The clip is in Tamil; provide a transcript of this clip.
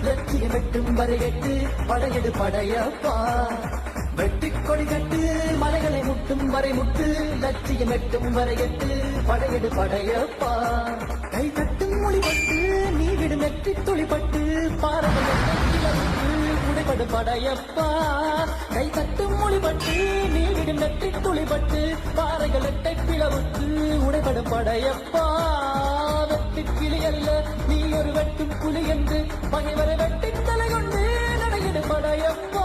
லட்சியம் வெட்டும் வரை எட்டு படையெடு படையப்பா வெட்டிக் கொடி கட்டு மலைகளை முட்டும் வரை முட்டு லட்சியம் எட்டும் வரை எட்டு படையெடு படையப்பா கை தட்டும் மொழிபட்டு நீ விடும் வெற்றி துளிப்பட்டு பாரதம் உடைபடு படையப்பா கை தட்டும் மொழிபட்டு நீ விடும் வெற்றி துளிப்பட்டு பாறைகள் எட்டை பிளவுக்கு உடைபடு படையப்பா வெற்றி கிளி அல்ல நீ ஒரு வெட்டும் புலி என்று பகைவரை வெட்டி தலை கொண்டு நடையிடு படையப்பா